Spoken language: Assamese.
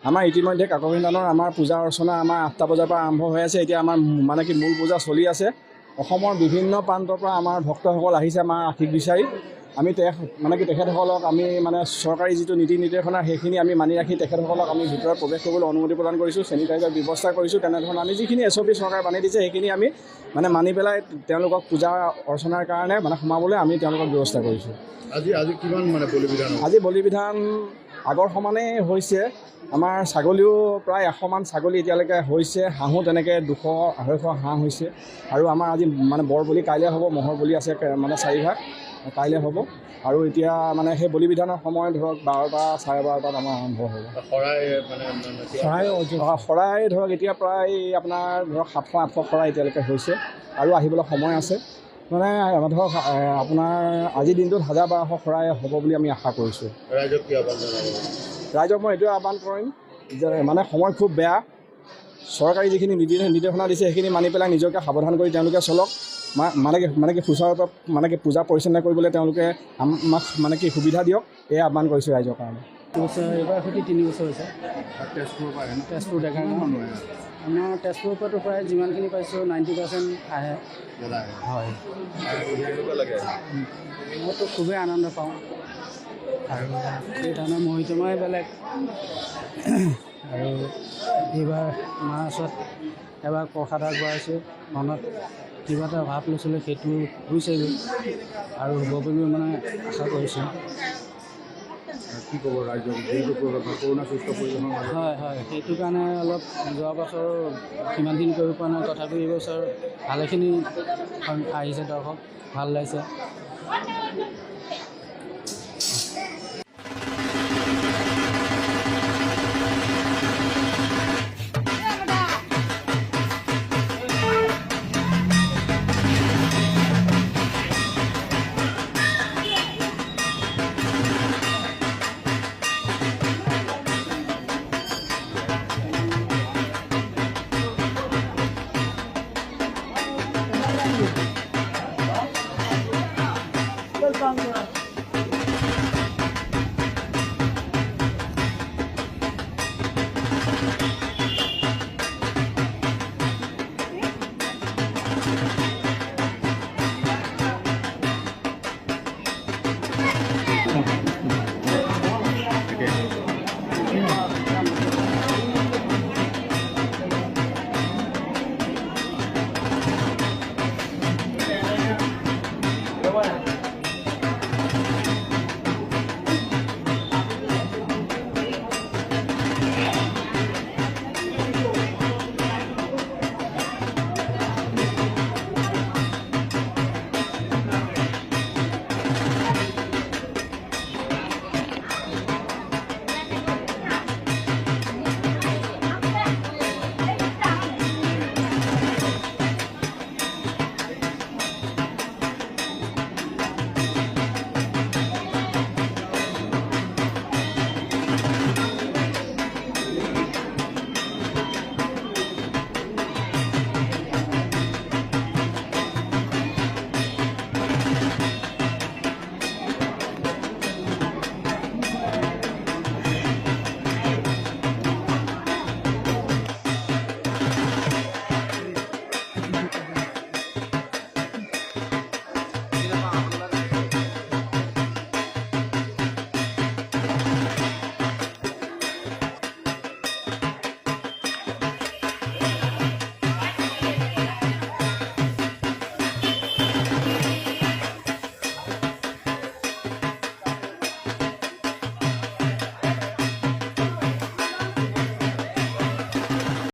আমাৰ ইতিমধ্যে কাকভেন্দানৰ আমাৰ পূজা অৰ্চনা আমাৰ 8টা বজাৰ পৰা আৰম্ভ হৈ আছে। এতিয়া আমাৰ মানে কি মূল পূজা চলি আছে। অসমৰ বিভিন্ন প্ৰান্তৰ পৰা আমাৰ ভক্তসকল আহিছে আমাৰ আশীষ বিচাৰি। আমি মানে কি তেখেতসকলক আমি মানে চৰকাৰী যিটো নীতি নিৰ্দেশনা সেইখিনি আমি মানি ৰাখি তেখেতসকলক আমি ভিতৰত প্ৰৱেশ কৰিবলৈ অনুমতি প্ৰদান কৰিছোঁ, চেনিটাইজাৰ ব্যৱস্থা কৰিছোঁ। তেনেধৰণে আমি যিখিনি SOP চৰকাৰে বান্ধি দিছে সেইখিনি আমি মানে মানি পেলাই তেওঁলোকক পূজা অৰ্চনাৰ কাৰণে মানে সোমাবলৈ আমি তেওঁলোকক ব্যৱস্থা কৰিছোঁ। আজি কিমান মানে বলিবিধান? আজি বলিবিধান আগৰ সমানেই হৈছে। আমাৰ ছাগলীও প্ৰায় 100 মান ছাগলী এতিয়ালৈকে হৈছে, হাঁহো তেনেকৈ 200-250 হাঁহ হৈছে। আৰু আমাৰ আজি মানে বৰ বলি কাইলৈ হ'ব, ম'হৰ বলি আছে মানে 4 ভাগ কাইলৈ হ'ব। আৰু এতিয়া মানে সেই বলিবিধানৰ সময় ধৰক 12টা 12:30 আমাৰ আৰম্ভ হ'ব। শৰাই ধৰক এতিয়া প্ৰায় আপোনাৰ ধৰক 700-800 শৰাই এতিয়ালৈকে হৈছে আৰু আহিবলৈ সময় আছে। মানে ধৰক আপোনাৰ আজিৰ দিনটোত 1000-1200 শৰাই হ'ব বুলি আমি আশা কৰিছোঁ। ৰাইজক কি আহ্বান জনাব? ৰাইজক মই এইটোৱে আহ্বান কৰিম যে মানে সময় খুব বেয়া, চৰকাৰী যিখিনি নিৰ্দেশনা দিছে সেইখিনি মানি পেলাই নিজকে সাৱধান কৰি তেওঁলোকে চলক। মানে কি সুচাৰুৰূপে মানে কি পূজা পৰিচালনা কৰিবলৈ তেওঁলোকে আমাক মানে কি সুবিধা দিয়ক, এই আহ্বান কৰিছোঁ ৰাইজৰ কাৰণে। এইবাৰ সৈতে 3 বছৰ হৈছে। তেজপুৰৰ পৰা তেজপুৰ ডেকা আমাৰ তেজপুৰৰ পৰাতো প্ৰায় যিমানখিনি পাইছোঁ 90% আহে। হয়, মইতো খুবেই আনন্দ পাওঁ আৰু এই ধৰণৰ মহিতমাই বেলেগ। আৰু এইবাৰ মাৰ ওচৰত এবাৰ প্ৰসাদ আগবঢ়াইছোঁ, মনত কিবা এটা ভাৱ লৈছিলোঁ সেইটো হৈছেগৈ আৰু হ'ব বুলি মানে আশা কৰিছোঁ। কি ক'ব ৰাইজক যিহেতু কৰোণা সুস্থ পৰিৱেশন? হয়, সেইটো কাৰণে অলপ যোৱা বছৰ সিমানখিনি কৰিব পৰা নাই, তথাপিও এইবছৰ ভালেখিনি আহিছে দৰ্শক, ভাল লাগিছে।